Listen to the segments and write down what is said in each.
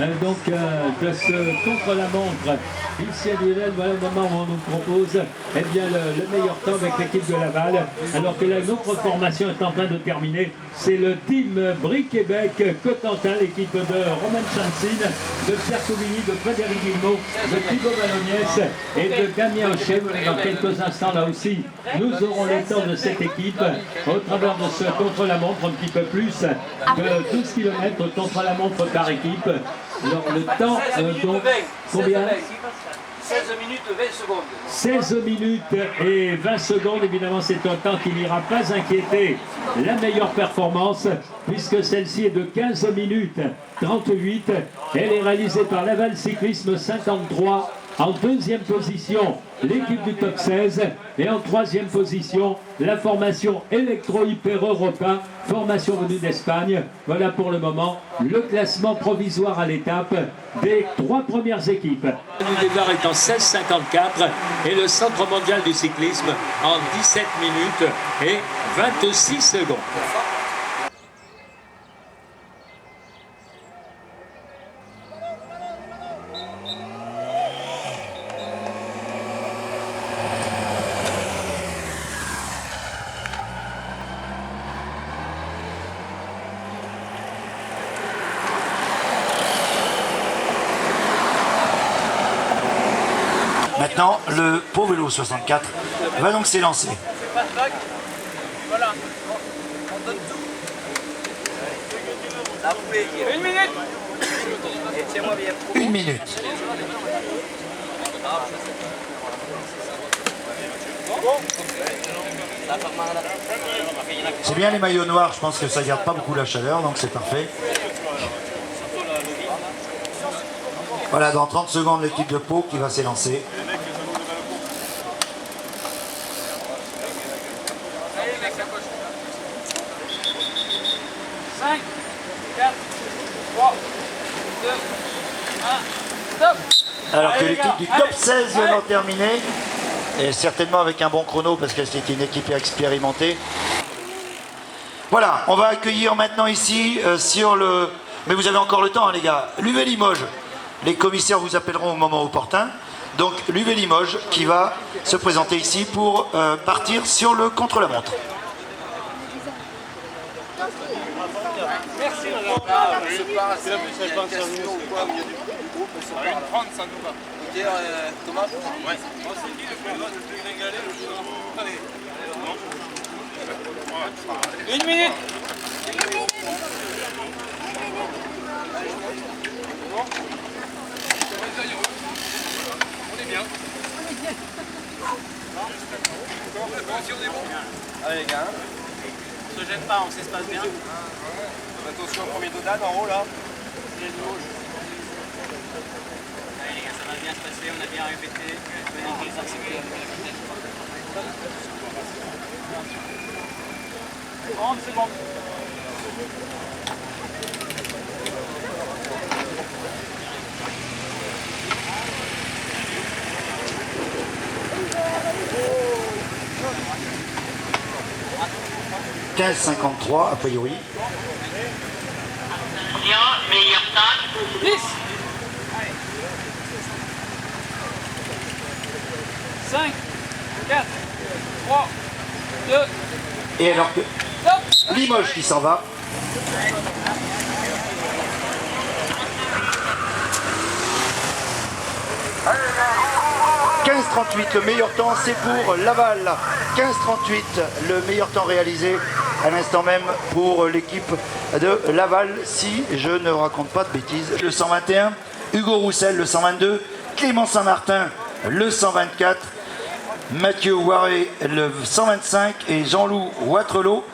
de ce contre-la-montre. Ici à Lionel, voilà le moment où on nous propose eh bien, le meilleur temps avec l'équipe de Laval. Alors que là, notre formation est en train de terminer. C'est le team Brie-Québec Cotentin, l'équipe de Romain Chancine, de Pierre Couvigny, de Frédéric Guillemot, de Thibaut Balognès et de Damien Hochet. Dans quelques instants, là aussi, nous aurons le temps de cette équipe au travers de ce contre-la-montre, un petit peu plus de 12 km contre-la-montre par équipe. Alors, le temps, donc, combien 16 minutes 20 secondes. 16 minutes et 20 secondes, évidemment c'est un temps qui n'ira pas inquiéter la meilleure performance puisque celle-ci est de 15 minutes 38. Elle est réalisée par Laval Cyclisme 53. En deuxième position, l'équipe du top 16. Et en troisième position, la formation Electro Hyper Europa, formation venue d'Espagne. Voilà pour le moment le classement provisoire à l'étape des 3 premières équipes. Le départ est en 16,54 et le Centre mondial du cyclisme en 17 minutes et 26 secondes. Maintenant, le Pau Vélo 64 va donc s'élancer. Voilà. On donne tout. La poupée. 1 minute. Et tiens-moi bien. 1 minute. C'est bien les maillots noirs, je pense que ça garde pas beaucoup la chaleur, donc c'est parfait. Voilà, dans 30 secondes, l'équipe de Pau qui va s'élancer. Alors que l'équipe du top 16 vient d'en terminer, et certainement avec un bon chrono parce que c'était une équipe expérimentée. Voilà, on va accueillir maintenant ici sur le... Mais vous avez encore le temps hein, les gars, l'UV Limoges. Les commissaires vous appelleront au moment opportun. Donc l'UV Limoges qui va se présenter ici pour partir sur le contre-la-montre. Merci. Une 30, ça nous va. Thomas. Ouais. Moi, c'est qui le plus gringalé le plus grand? Allez. 1 minute. On est bien. Si on est bon. Allez les gars. On se gêne pas, on s'espace bien. Attention au premier dodane en haut là. Allez les gars, ça va bien se passer, on a bien répété. On va les accepter. 30 secondes. « 15,53 a priori. Bien, meilleur temps. 10. 5, 4, 3, 2. Et alors que Limoges qui s'en va. « 15,38 le meilleur temps, c'est pour Laval. 15,38 le meilleur temps réalisé à l'instant même pour l'équipe de Laval, si je ne raconte pas de bêtises. Le 121, Hugo Roussel, le 122, Clément Saint-Martin, le 124, Mathieu Waré, le 125 et Jean-Loup Watrelot,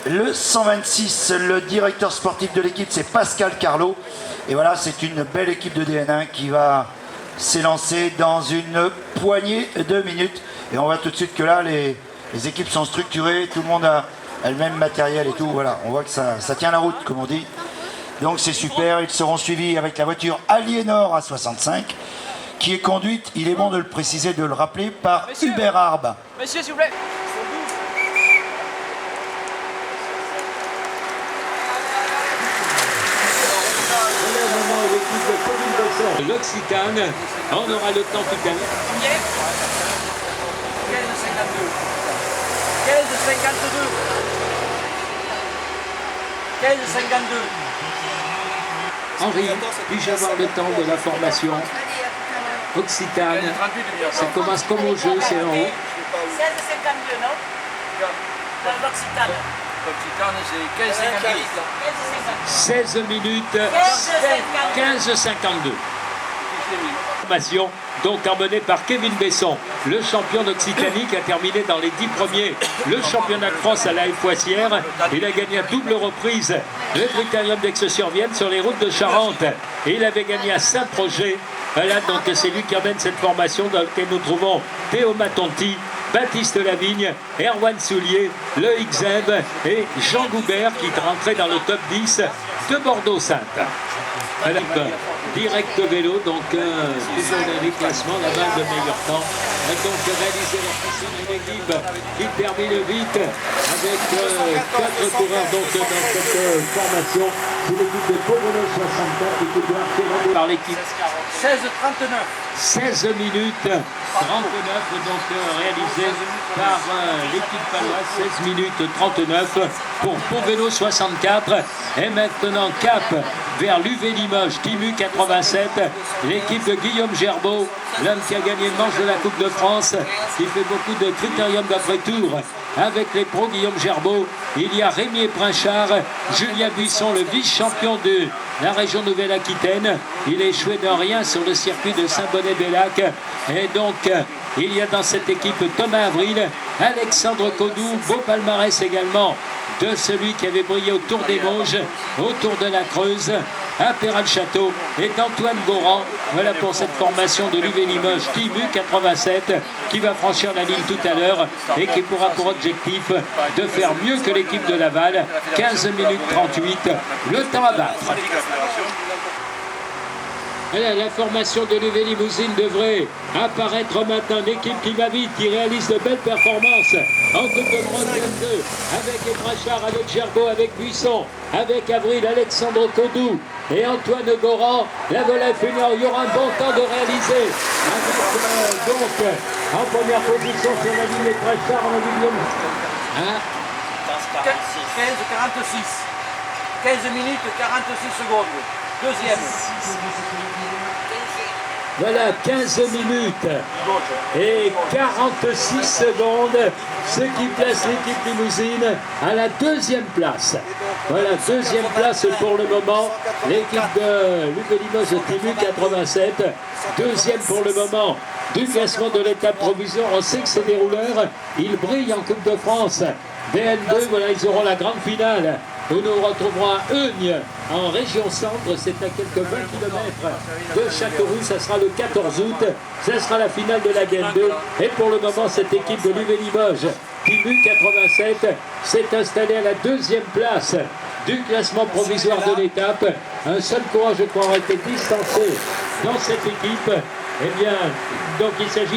le 126. Le directeur sportif de l'équipe, c'est Pascal Carlot. Et voilà, c'est une belle équipe de DN1 qui va s'élancer dans une poignée de minutes. Et on voit tout de suite que là, les équipes sont structurées, tout le monde a le même matériel et tout. Voilà, on voit que ça tient la route, comme on dit. Donc c'est super. Ils seront suivis avec la voiture Aliénor à 65, qui est conduite, il est bon de le préciser, de le rappeler, par Hubert Arbe. Monsieur, s'il vous plaît. L'Occitane, on aura le temps tout à l'heure. 15,52. Henri, puis-je avoir le temps de la formation? Occitane, ça commence comme au jeu, c'est en haut. 16,52, non? L'Occitane. L'Occitane, c'est 15,52. 16 minutes, 15,52. Formation donc emmenée par Kevin Besson, le champion d'Occitanie qui a terminé dans les 10 premiers le championnat de France à la Foissière. Il a gagné à double reprise le Critérium d'Aix-sur-Vienne sur les routes de Charente. Et il avait gagné à Saint-Projet. Voilà, donc c'est lui qui emmène cette formation dans laquelle nous trouvons Théo Matonti, Baptiste Lavigne, Erwan Soulier, Loïc Zeb et Jean Goubert qui est rentré dans le top 10 de Bordeaux-Sainte. Voilà, direct vélo, donc toujours dans les classements, la balle de meilleur temps. A donc réalisé la pression d'une équipe qui termine vite avec 4 coureurs donc, dans cette formation. C'est l'équipe de Pomerol 64 qui est marquée par l'équipe. 16,39. 16 minutes 39 donc réalisé par l'équipe paloise, 16 minutes 39 pour Pau-Vélo 64 et maintenant cap vers l'UV Limoges, Timu 87, l'équipe de Guillaume Gerbeau, l'homme qui a gagné le manche de la Coupe de France, qui fait beaucoup de critériums d'après-tour avec les pros Guillaume Gerbeau. Il y a Rémi Princhard, Julien Buisson, le vice-champion de la région Nouvelle-Aquitaine. Il est échoué de rien sur le circuit de Saint-Bonnet-Bellac. Et donc, il y a dans cette équipe Thomas Avril, Alexandre Codou, beau palmarès également de celui qui avait brillé au Tour des Mauges, au Tour de la Creuse, à Perral-Château, et d'Antoine Goran. Voilà pour cette formation de l'UV Limoges Timu 87 qui va franchir la ligne tout à l'heure et qui pourra pour objectif de faire mieux que l'équipe de Laval. 15 minutes 38, le temps à battre. La formation de l'UV Limousine devrait apparaître maintenant. Une équipe qui va vite, qui réalise de belles performances en Coupe de France 22 avec Ebrachard, avec Gerbeau, avec Buisson, avec Avril, Alexandre Codou et Antoine Goran. La Volée Funior, il y aura un bon temps de réaliser. Avec donc en première position sur la ligne Ebrachard, on a vu bien. 15,46. 15 minutes 46 secondes. Deuxième. Voilà, 15 minutes et 46 secondes, ce qui place l'équipe Limousine à la deuxième place. Voilà, deuxième place pour le moment, l'équipe de l'UV Limoges Timu 87. Deuxième pour le moment du classement de l'étape provisoire. On sait que c'est des rouleurs, ils brillent en Coupe de France. DN2, voilà, ils auront la grande finale. Nous nous retrouverons à Eugne, en région centre, c'est à quelques 20 km de Châteauroux, ça sera le 14 août, ça sera la finale de la Gaine 2. Et pour le moment, cette équipe de l'UV Limoges, Timu 87, s'est installée à la deuxième place du classement provisoire de l'étape. Un seul coureur, je crois, aurait été distancé dans cette équipe. Eh bien, donc il s'agit